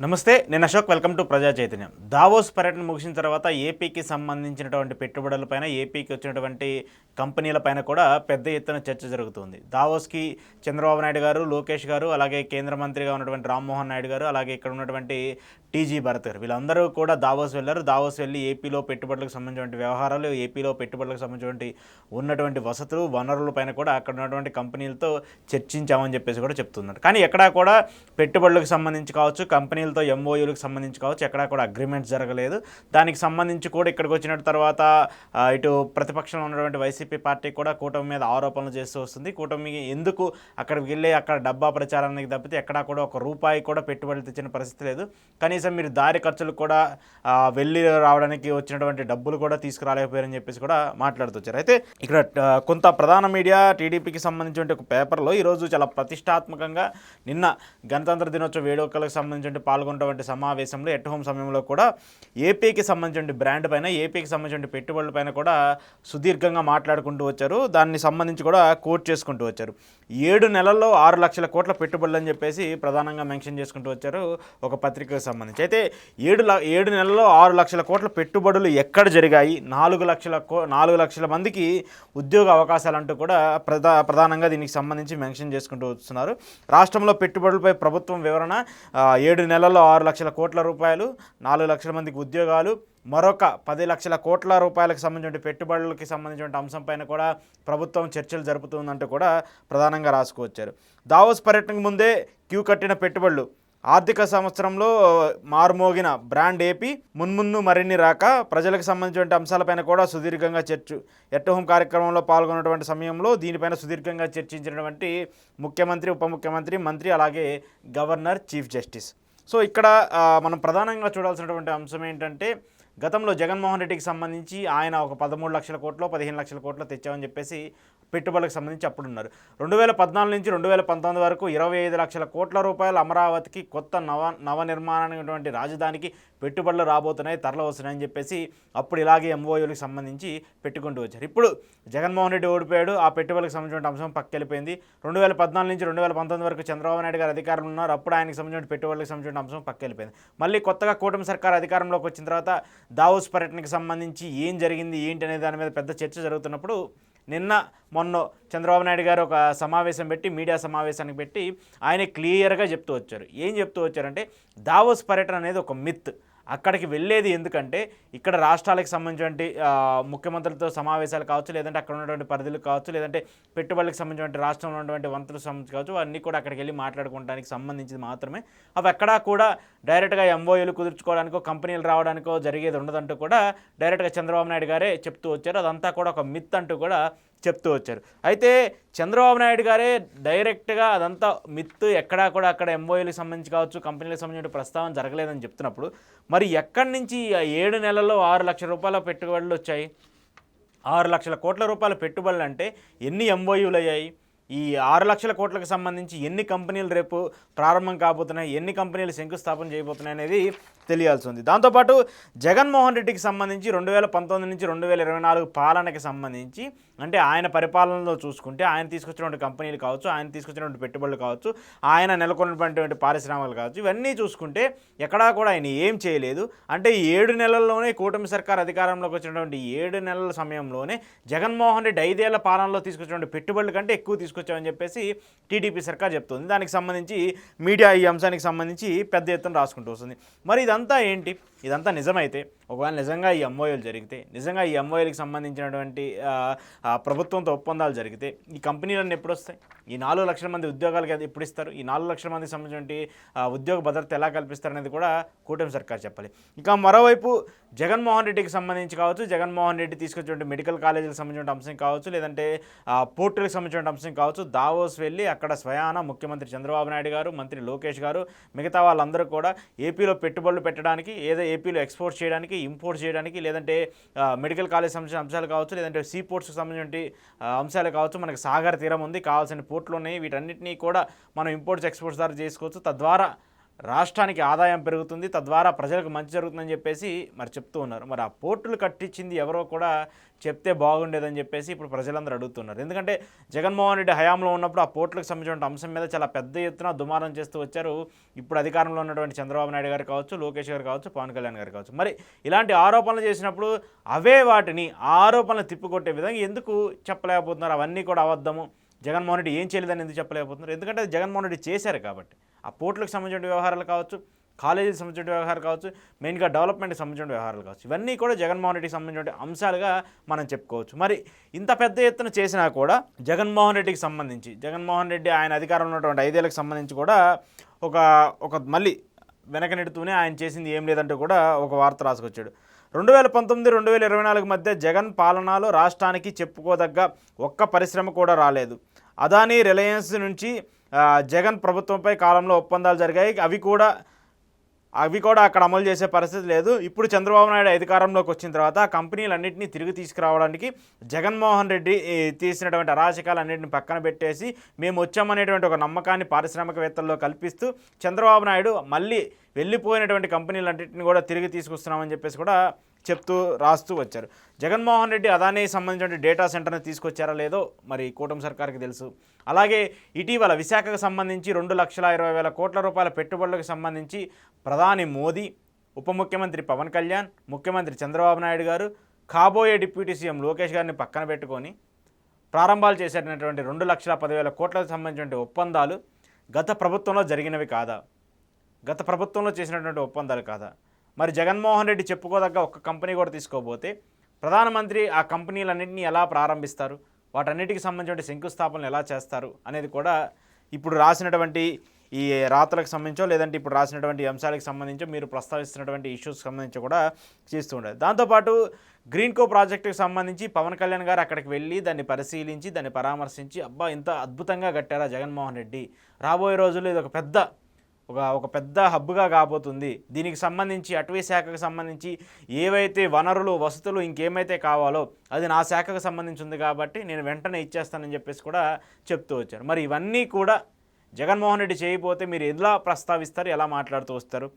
నమస్తే, నేను Ashok. Welcome to ప్రజా చైతన్యం. దావోస్ పర్యటన ముగిసిన తర్వాత ఏపీకి సంబంధించినటువంటి పెట్టుబడులపైన, ఏపీకి వచ్చినటువంటి కంపెనీలపైన కూడా పెద్ద ఎత్తున చర్చ జరుగుతుంది. దావోస్కి చంద్రబాబు నాయుడు గారు, లోకేష్ గారు, అలాగే కేంద్ర మంత్రిగా ఉన్నటువంటి రామ్మోహన్ నాయుడు గారు, అలాగే ఇక్కడ ఉన్నటువంటి టీజీ భరత్ గారు, వీళ్ళందరూ కూడా దావోస్ వెళ్ళారు. దావోస్ వెళ్ళి ఏపీలో పెట్టుబడులకు సంబంధించినటువంటి వ్యవహారాలు, ఏపీలో పెట్టుబడులకు సంబంధించినటువంటి ఉన్నటువంటి వసతులు, వనరుల పైన కూడా అక్కడ ఉన్నటువంటి కంపెనీలతో చర్చించామని చెప్పేసి కూడా చెప్తున్నారు. కానీ ఎక్కడా కూడా పెట్టుబడులకు సంబంధించి కావచ్చు, కంపెనీలతో ఎంఓయూలకు సంబంధించి కావచ్చు, ఎక్కడా కూడా అగ్రిమెంట్స్ జరగలేదు. దానికి సంబంధించి కూడా ఇక్కడికి వచ్చిన తర్వాత ఇటు ప్రతిపక్షంలో ఉన్నటువంటి వైసీపీ పార్టీ కూడా కూటమి మీద ఆరోపణలు చేస్తూ వస్తుంది. కూటమి ఎందుకు అక్కడికి వెళ్ళి అక్కడ డబ్బా ప్రచారానికి తప్పితే ఎక్కడా కూడా ఒక రూపాయి కూడా పెట్టుబడులు తెచ్చిన పరిస్థితి లేదు. కనీసం మీరు దారి ఖర్చులు కూడా వెళ్ళి రావడానికి వచ్చినటువంటి డబ్బులు కూడా తీసుకురాలేకపోయారని చెప్పేసి కూడా మాట్లాడుతూ అయితే ఇక్కడ కొంత ప్రధాన మీడియా టీడీపీకి సంబంధించిన ఒక పేపర్లో ఈరోజు చాలా ప్రతిష్టాత్మకంగా నిన్న గణతంత్ర దినోత్సవ వేడుకలకు సంబంధించిన పాల్గొన్నటువంటి సమావేశంలో ఎట్ హోమ్ సమయంలో కూడా ఏపీకి సంబంధించిన బ్రాండ్ పైన, ఏపీకి సంబంధించిన పెట్టుబడుల పైన కూడా సుదీర్ఘంగా మాట్లాడుకుంటూ వచ్చారు. దాన్ని సంబంధించి కూడా కోట్ చేసుకుంటూ వచ్చారు. 7 నెలల్లో 6 లక్షల కోట్ల పెట్టుబడులు అని చెప్పేసి ప్రధానంగా మెన్షన్ చేసుకుంటూ వచ్చారు ఒక పత్రికకు సంబంధించి. అయితే 7 నెలల్లో 6 లక్షల కోట్ల పెట్టుబడులు ఎక్కడ జరిగాయి, 4 లక్షల మందికి ఉద్యోగ అవకాశాలు అంటూ కూడా ప్రధానంగా దీనికి సంబంధించి మెన్షన్ చేసుకుంటూ వస్తున్నారు. రాష్ట్రంలో పెట్టుబడులపై ప్రభుత్వం వివరణ: 7 నెలల్లో 6 లక్షల కోట్ల రూపాయలు, 4 లక్షల మందికి ఉద్యోగాలు, మరొక 10 లక్షల కోట్ల రూపాయలకు సంబంధించిన పెట్టుబడులకి సంబంధించిన అంశంపైన కూడా ప్రభుత్వం చర్చలు జరుపుతుందంటూ కూడా ప్రధానంగా రాసుకువచ్చారు. దావోస్ పర్యటనకు ముందే క్యూ కట్టిన పెట్టుబడులు, ఆర్థిక సంవత్సరంలో మారుమోగిన బ్రాండ్ ఏపీ, మున్ముందు మరిన్ని రాక, ప్రజలకు సంబంధించిన అంశాలపైన కూడా సుదీర్ఘంగా ఎట్ హోమ్ కార్యక్రమంలో పాల్గొన్నటువంటి సమయంలో దీనిపైన సుదీర్ఘంగా చర్చించినటువంటి ముఖ్యమంత్రి, ఉప ముఖ్యమంత్రి, మంత్రి, అలాగే గవర్నర్, చీఫ్ జస్టిస్. సో ఇక్కడ మనం ప్రధానంగా చూడాల్సినటువంటి అంశం ఏంటంటే, గతంలో జగన్మోహన్ రెడ్డికి సంబంధించి ఆయన ఒక 13 లక్షల కోట్లు, 15 లక్షల కోట్లు తెచ్చామని చెప్పేసి పెట్టుబడులకు సంబంధించి అప్పుడున్నారు. 2014 నుంచి 2019 వరకు 25 లక్షల కోట్ల రూపాయలు అమరావతికి కొత్త నవనిర్మాణమైనటువంటి రాజధానికి పెట్టుబడులు రాబోతున్నాయి, తరలి వస్తున్నాయని చెప్పేసి అప్పుడు ఇలాగే ఎంఓయూలకు సంబంధించి పెట్టుకుంటూ వచ్చారు. ఇప్పుడు జగన్మోహన్ రెడ్డి ఓడిపోయాడు, ఆ పెట్టుబడులకు సంబంధించిన అంశం పక్కెళ్ళిపోయింది. 2014 నుంచి 2019 వరకు చంద్రబాబు నాయుడు గారు అధికారంలో ఉన్నారు, అప్పుడు ఆయనకు సంబంధించిన పెట్టుబడులకు సంబంధించిన అంశం పక్కెళ్ళిపోయింది. మళ్ళీ కొత్తగా కూటమి సర్కార్ అధికారంలోకి వచ్చిన తర్వాత దావోస్ పర్యటనకు సంబంధించి ఏం జరిగింది ఏంటి అనే దాని మీద పెద్ద చర్చ జరుగుతున్నప్పుడు మొన్న చంద్రబాబు నాయుడు గారు ఒక సమావేశం పెట్టి, మీడియా సమావేశానికి పెట్టి ఆయన క్లియర్గా చెప్తూ వచ్చారు. ఏం చెప్తూ వచ్చారంటే, దావోస్ పర్యటన అనేది ఒక మిత్. అక్కడికి వెళ్ళేది ఎందుకంటే ఇక్కడ రాష్ట్రాలకు సంబంధించినటువంటి ముఖ్యమంత్రులతో సమావేశాలు కావచ్చు, లేదంటే అక్కడ ఉన్నటువంటి పరిధులు కావచ్చు, లేదంటే పెట్టుబడులకు సంబంధించినటువంటి రాష్ట్రంలో ఉన్నటువంటి మంత్రులకు సంబంధించి కావచ్చు, అన్నీ కూడా అక్కడికి వెళ్ళి మాట్లాడుకోవడానికి సంబంధించింది మాత్రమే. అవి ఎక్కడా కూడా డైరెక్ట్గా ఎంఓయూలు కుదుర్చుకోవడానికో, కంపెనీలు రావడానికో జరిగేది ఉండదంటూ కూడా డైరెక్ట్గా చంద్రబాబు నాయుడు గారే చెప్తూ వచ్చారు. అదంతా కూడా ఒక మిత్ అంటూ కూడా చెప్తూ వచ్చారు. అయితే చంద్రబాబు నాయుడు గారే డైరెక్ట్గా అదంతా మిత్, ఎక్కడా కూడా అక్కడ ఎంఓయూలకు సంబంధించి కావచ్చు, కంపెనీలకు సంబంధించిన ప్రస్తావన జరగలేదని చెప్తున్నప్పుడు మరి ఎక్కడి నుంచి 7 నెలల్లో 6 లక్షల రూపాయల పెట్టుబడులు వచ్చాయి? 6 లక్షల కోట్ల రూపాయల పెట్టుబడులు అంటే ఎన్ని ఎంఓయూలు అయ్యాయి? ఈ 6 లక్షల కోట్లకు సంబంధించి ఎన్ని కంపెనీలు రేపు ప్రారంభం కాబోతున్నాయి, ఎన్ని కంపెనీలు శంకుస్థాపన చేయబోతున్నాయి అనేది తెలియాల్సి ఉంది. దాంతోపాటు జగన్మోహన్ రెడ్డికి సంబంధించి 2019 నుంచి 2024 పాలనకి సంబంధించి, అంటే ఆయన పరిపాలనలో చూసుకుంటే ఆయన తీసుకొచ్చినటువంటి కంపెనీలు కావచ్చు, ఆయన తీసుకొచ్చినటువంటి పెట్టుబడులు కావచ్చు, ఆయన నెలకొన్నటువంటి పారిశ్రామికలు కావచ్చు, ఇవన్నీ చూసుకుంటే ఎక్కడా కూడా ఆయన ఏం చేయలేదు. అంటే 7 నెలల్లోనే కూటమి సర్కార్ అధికారంలోకి వచ్చినటువంటి 7 నెలల సమయంలోనే జగన్మోహన్ రెడ్డి 5 ఏళ్ల పాలనలో తీసుకొచ్చినటువంటి పెట్టుబడుల కంటే ఎక్కువ తీసుకొచ్చామని చెప్పేసి టీడీపీ సర్కార్ చెప్తుంది. దానికి సంబంధించి మీడియా ఈ అంశానికి సంబంధించి పెద్ద ఎత్తున రాసుకుంటూ వస్తుంది. మరి ఇదంతా ఏంటి? ఇదంతా నిజమైతే, ఒకవేళ నిజంగా ఈ ఎంఓయూలు జరిగితే, నిజంగా ఈ ఎంఓయూలకు సంబంధించినటువంటి ప్రభుత్వంతో ఒప్పందాలు జరిగితే ఈ కంపెనీలన్నీ ఎప్పుడు వస్తాయి? ఈ 4 లక్షల మంది ఉద్యోగాలకి ఎప్పుడు ఇస్తారు? ఈ 4 లక్షల మందికి సంబంధించిన ఉద్యోగ భద్రత ఎలా కల్పిస్తారు అనేది కూడా కూటమి సర్కార్ చెప్పాలి. ఇక మరోవైపు జగన్మోహన్ రెడ్డికి సంబంధించి కావచ్చు, జగన్మోహన్ రెడ్డి తీసుకొచ్చిన మెడికల్ కాలేజీలకు సంబంధించిన అంశం కావచ్చు, లేదంటే పోర్టులకు సంబంధించిన అంశం కావచ్చు, దావోస్ వెళ్ళి అక్కడ స్వయాన ముఖ్యమంత్రి చంద్రబాబు నాయుడు గారు, మంత్రి లోకేష్ గారు, మిగతా వాళ్ళందరూ కూడా ఏపీలో పెట్టుబడులు పెట్టడానికి, ఏపీలో ఎక్స్పోర్ట్ చేయడానికి, ఇంపోర్ట్ చేయడానికి, లేదంటే మెడికల్ కాలేజ్ సంబంధించిన అంశాలు కావచ్చు, లేదంటే సీ పోర్ట్స్కి సంబంధించిన అంశాలు కావచ్చు, మనకి సాగర్ తీరం ఉంది, కావాల్సిన పోర్ట్లు ఉన్నాయి, వీటన్నిటినీ కూడా మనం ఇంపోర్ట్స్ ఎక్స్పోర్ట్స్ ద్వారా చేసుకోవచ్చు. తద్వారా రాష్ట్రానికి ఆదాయం పెరుగుతుంది, తద్వారా ప్రజలకు మంచి జరుగుతుందని చెప్పేసి మరి చెప్తూ ఉన్నారు. మరి ఆ పోర్టులు కట్టించింది ఎవరో కూడా చెప్తే బాగుండేదని చెప్పేసి ఇప్పుడు ప్రజలందరూ అడుగుతున్నారు. ఎందుకంటే జగన్మోహన్ రెడ్డి హయాంలో ఉన్నప్పుడు ఆ పోర్టులకు సంబంధించిన అంశం మీద చాలా పెద్ద ఎత్తున దుమారం చేస్తూ వచ్చారు. ఇప్పుడు అధికారంలో ఉన్నటువంటి చంద్రబాబు నాయుడు గారు కావచ్చు, లోకేష్ గారు కావచ్చు, పవన్ కళ్యాణ్ గారు కావచ్చు. మరి ఇలాంటి ఆరోపణలు చేసినప్పుడు అవే వాటిని ఆరోపణలు తిప్పికొట్టే విధంగా ఎందుకు చెప్పలేకపోతున్నారు? అవన్నీ కూడా అబద్ధము, జగన్మోహన్ రెడ్డి ఏం చేయలేదని ఎందుకు చెప్పలేకపోతున్నారు? ఎందుకంటే అది జగన్మోహన్ రెడ్డి చేశారు కాబట్టి. ఆ పోర్టులకు సంబంధించిన వ్యవహారాలు కావచ్చు, కాలేజీకి సంబంధించిన వ్యవహారాలు కావచ్చు, మెయిన్గా డెవలప్మెంట్కి సంబంధించిన వ్యవహారాలు కావచ్చు, ఇవన్నీ కూడా జగన్మోహన్ రెడ్డికి సంబంధించిన అంశాలుగా మనం చెప్పుకోవచ్చు. మరి ఇంత పెద్ద ఎత్తున చేసినా కూడా జగన్మోహన్ రెడ్డికి సంబంధించి, జగన్మోహన్ రెడ్డి ఆయన అధికారంలో ఉన్నటువంటి 5 ఏళ్ళకి సంబంధించి కూడా ఒక మళ్ళీ వెనక నెడుతూనే ఆయన చేసింది ఏం లేదంటూ కూడా ఒక వార్త రాసుకొచ్చాడు. 2019-2024 మధ్య జగన్ పాలనలో రాష్ట్రానికి చెప్పుకోదగ్గ ఒక్క పరిశ్రమ కూడా రాలేదు. అదానీ, రిలయన్స్ నుంచి జగన్ ప్రభుత్వంపై కాలంలో ఒప్పందాలు జరిగాయి. అవి కూడా అక్కడ అమలు చేసే పరిస్థితి లేదు. ఇప్పుడు చంద్రబాబు నాయుడు అధికారంలోకి వచ్చిన తర్వాత ఆ కంపెనీలన్నింటినీ తిరిగి తీసుకురావడానికి జగన్మోహన్ రెడ్డి తీసినటువంటి అరాచకాలన్నింటిని పక్కన పెట్టేసి మేము వచ్చామనేటువంటి ఒక నమ్మకాన్ని పారిశ్రామికవేత్తల్లో కల్పిస్తూ చంద్రబాబు నాయుడు మళ్ళీ వెళ్ళిపోయినటువంటి కంపెనీలన్నింటినీ కూడా తిరిగి తీసుకొస్తున్నామని చెప్పేసి కూడా చెప్తూ రాస్తూ వచ్చారు. జగన్మోహన్ రెడ్డి అదానికి సంబంధించిన డేటా సెంటర్ని తీసుకొచ్చారా లేదో మరి కూటమి సర్కార్కి తెలుసు. అలాగే ఇటీవల విశాఖకు సంబంధించి 2,20,000 కోట్ల రూపాయల పెట్టుబడులకు సంబంధించి ప్రధాని మోదీ, ఉప ముఖ్యమంత్రి పవన్ కళ్యాణ్, ముఖ్యమంత్రి చంద్రబాబు నాయుడు గారు, కాబోయే డిప్యూటీ సీఎం లోకేష్ గారిని పక్కన పెట్టుకొని ప్రారంభాలు చేసేటటువంటి 2,10,000 కోట్లకు సంబంధించిన ఒప్పందాలు గత ప్రభుత్వంలో జరిగినవి కాదా? గత ప్రభుత్వంలో చేసినటువంటి ఒప్పందాలు కాదా? మరి జగన్మోహన్ రెడ్డి చెప్పుకోదగ్గ ఒక్క కంపెనీ కూడా తీసుకోబోతే ప్రధానమంత్రి ఆ కంపెనీలన్నింటినీ ఎలా ప్రారంభిస్తారు, వాటన్నిటికి సంబంధించిన శంకుస్థాపనలు ఎలా చేస్తారు అనేది కూడా ఇప్పుడు రాసినటువంటి ఈ రాతలకు సంబంధించో లేదంటే ఇప్పుడు రాసినటువంటి అంశాలకు సంబంధించో మీరు ప్రస్తావిస్తున్నటువంటి ఇష్యూస్కి సంబంధించి కూడా చేస్తూ ఉండేది. దాంతోపాటు గ్రీన్కో ప్రాజెక్టుకి సంబంధించి పవన్ కళ్యాణ్ గారు అక్కడికి వెళ్ళి దాన్ని పరిశీలించి దాన్ని పరామర్శించి అబ్బా ఇంత అద్భుతంగా కట్టారా జగన్మోహన్ రెడ్డి, రాబోయే రోజుల్లో ఇది ఒక పెద్ద హబ్గా కాబోతుంది, దీనికి సంబంధించి అటవీ శాఖకు సంబంధించి ఏవైతే వనరులు, వసతులు, ఇంకేమైతే కావాలో అది నా శాఖకు సంబంధించి ఉంది కాబట్టి నేను వెంటనే ఇచ్చేస్తానని చెప్పేసి కూడా చెప్తూ వచ్చారు. మరి ఇవన్నీ కూడా జగన్మోహన్ రెడ్డి చేయకపోతే మీరు ఎలా ప్రస్తావిస్తారు, ఎలా మాట్లాడుతూ వస్తారు?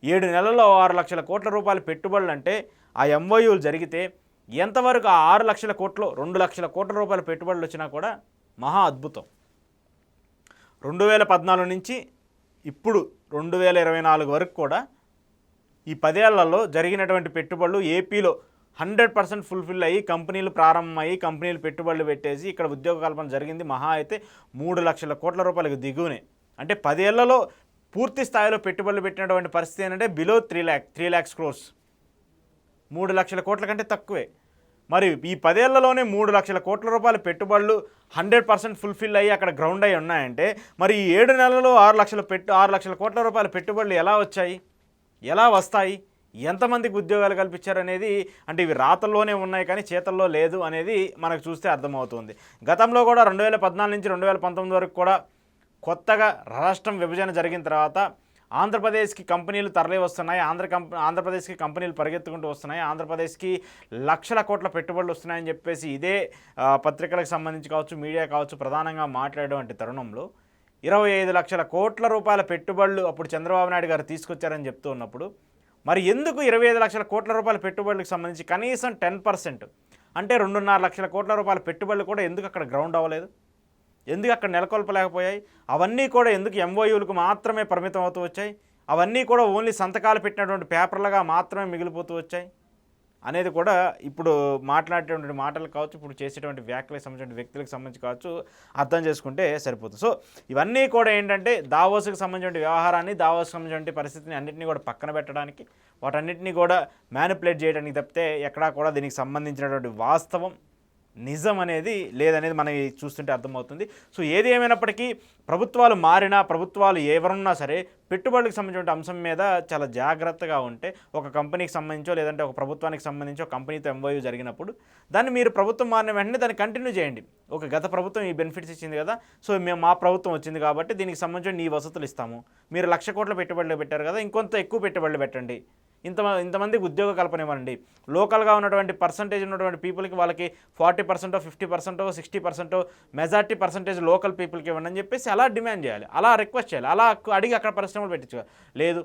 7 నెలల్లో 6 లక్షల కోట్ల రూపాయల పెట్టుబడులు అంటే ఆ ఎంఓయూలు జరిగితే ఎంతవరకు ఆ 6 లక్షల కోట్లు 2 లక్షల కోట్ల రూపాయల పెట్టుబడులు వచ్చినా కూడా మహా అద్భుతం. 2014 నుంచి ఇప్పుడు 2024 వరకు కూడా ఈ 10 ఏళ్లలో జరిగినటువంటి పెట్టుబడులు ఏపీలో 100% ఫుల్ఫిల్ అయ్యి కంపెనీలు ప్రారంభమయ్యి కంపెనీలు పెట్టుబడులు పెట్టేసి ఇక్కడ ఉద్యోగ కల్పన జరిగింది మహా అయితే 3 లక్షల కోట్ల రూపాయలకు దిగువనే. అంటే 10 ఏళ్లలో పూర్తి స్థాయిలో పెట్టుబడులు పెట్టినటువంటి పరిస్థితి ఏంటంటే బిలో 3 lakhs crores, 3 లక్షల కోట్ల కంటే తక్కువే. మరి ఈ 10 ఏళ్లలోనే 3 లక్షల కోట్ల రూపాయల పెట్టుబడులు 100% ఫుల్ఫిల్ అయ్యి అక్కడ గ్రౌండ్ అయ్యి ఉన్నాయంటే మరి ఈ 7 నెలల్లో 6 లక్షల కోట్ల రూపాయల పెట్టుబడులు ఎలా వచ్చాయి, ఎలా వస్తాయి, ఎంతమందికి ఉద్యోగాలు కల్పించారు అనేది, అంటే ఇవి రాతల్లోనే ఉన్నాయి కానీ చేతల్లో లేదు అనేది మనకు చూస్తే అర్థమవుతుంది. గతంలో కూడా 2014 నుంచి 2019 వరకు కూడా కొత్తగా రాష్ట్రం విభజన జరిగిన తర్వాత ఆంధ్రప్రదేశ్కి కంపెనీలు తరలి వస్తున్నాయి, ఆంధ్రప్రదేశ్కి కంపెనీలు పరిగెత్తుకుంటూ వస్తున్నాయి, ఆంధ్రప్రదేశ్కి లక్షల కోట్ల పెట్టుబడులు వస్తున్నాయని చెప్పేసి ఇదే పత్రికలకు సంబంధించి కావచ్చు, మీడియా కావచ్చు ప్రధానంగా మాట్లాడేటువంటి తరుణంలో 25 లక్షల కోట్ల రూపాయల పెట్టుబడులు అప్పుడు చంద్రబాబు నాయుడు గారు తీసుకొచ్చారని చెప్తూ ఉన్నప్పుడు మరి ఎందుకు 25 లక్షల కోట్ల రూపాయల పెట్టుబడులకు సంబంధించి కనీసం 10% అంటే 2.5 లక్షల కోట్ల రూపాయల పెట్టుబడులు కూడా ఎందుకు అక్కడ గ్రౌండ్ అవ్వలేదు, ఎందుకు అక్కడ నెలకొల్పలేకపోయాయి? అవన్నీ కూడా ఎందుకు ఎంఓయూలకు మాత్రమే పరిమితం అవుతూ వచ్చాయి? అవన్నీ కూడా ఓన్లీ సంతకాలు పెట్టినటువంటి పేపర్లుగా మాత్రమే మిగిలిపోతూ వచ్చాయి అనేది కూడా ఇప్పుడు మాట్లాడేటువంటి మాటలు కావచ్చు, ఇప్పుడు చేసేటువంటి వ్యాఖ్యలకు సంబంధించిన వ్యక్తులకు సంబంధించి కావచ్చు అర్థం చేసుకుంటే సరిపోతుంది. సో ఇవన్నీ కూడా ఏంటంటే దావోస్కి సంబంధించిన వ్యవహారాన్ని, దావోస్కి సంబంధించిన పరిస్థితిని అన్నింటినీ కూడా పక్కన పెట్టడానికి, వాటన్నిటిని కూడా మ్యానిపులేట్ చేయడానికి తప్పితే ఎక్కడా కూడా దీనికి సంబంధించినటువంటి వాస్తవం నిజం అనేది లేదనేది మనకి చూస్తుంటే అర్థమవుతుంది. సో ఏది ఏమైనప్పటికీ ప్రభుత్వాలు మారినా, ప్రభుత్వాలు ఎవరున్నా సరే పెట్టుబడులకు సంబంధించిన అంశం మీద చాలా జాగ్రత్తగా ఉంటే, ఒక కంపెనీకి సంబంధించో లేదంటే ఒక ప్రభుత్వానికి సంబంధించో కంపెనీతో ఎంఓయూ జరిగినప్పుడు దాన్ని మీరు ప్రభుత్వం మారిన వెంటనే దాన్ని కంటిన్యూ చేయండి. ఒక గత ప్రభుత్వం ఈ బెనిఫిట్స్ ఇచ్చింది కదా, సో మా ప్రభుత్వం వచ్చింది కాబట్టి దీనికి సంబంధించిన ఈ వసతులు ఇస్తాము, మీరు 1,00,000 కోట్ల పెట్టుబడులు పెట్టారు కదా, ఇంకొంత ఎక్కువ పెట్టుబడులు పెట్టండి, ఇంతమందికి ఉద్యోగ కల్పన ఇవ్వండి, లోకల్గా ఉన్నటువంటి పర్సంటేజ్ ఉన్నటువంటి పీపుల్కి వాళ్ళకి 40%, 50%, 60% మెజార్టీ పర్సంటేజ్ లోకల్ పీపుల్కి ఇవ్వండి అని చెప్పేసి అలా డిమాండ్ చేయాలి, అలా రిక్వెస్ట్ చేయాలి, అలా అడిగి అక్కడ పరిశ్రమలు పెట్టించుకోవాలి. లేదు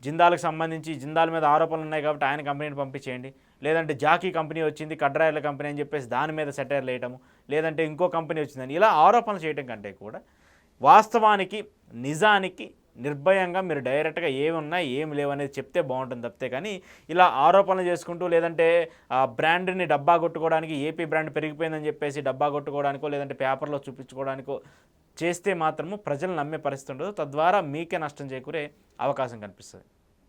జిందాల్కి సంబంధించి జిందాల్ మీద ఆరోపణలు ఉన్నాయి కాబట్టి ఆయన కంపెనీని పంపించేయండి, లేదంటే జాకీ కంపెనీ వచ్చింది కడ్రాయిల కంపెనీ అని చెప్పేసి దాని మీద సెటైర్లు వేయటము, లేదంటే ఇంకో కంపెనీ వచ్చిందని ఇలా ఆరోపణలు చేయడం కంటే కూడా వాస్తవానికి నిజానికి నిర్భయంగా మీరు డైరెక్ట్గా ఏమి ఉన్నాయి ఏమి లేవు అనేది చెప్తే బాగుంటుంది తప్పితే, కానీ ఇలా ఆరోపణలు చేసుకుంటూ లేదంటే ఆ బ్రాండ్ని డబ్బా కొట్టుకోవడానికి ఏపీ బ్రాండ్ పెరిగిపోయిందని చెప్పేసి డబ్బా కొట్టుకోవడానికో లేదంటే పేపర్లో చూపించుకోవడానికో చేస్తే మాత్రము ప్రజలు నమ్మే పరిస్థితి ఉండదు, తద్వారా మీకే నష్టం చేకూరే అవకాశం కనిపిస్తుంది.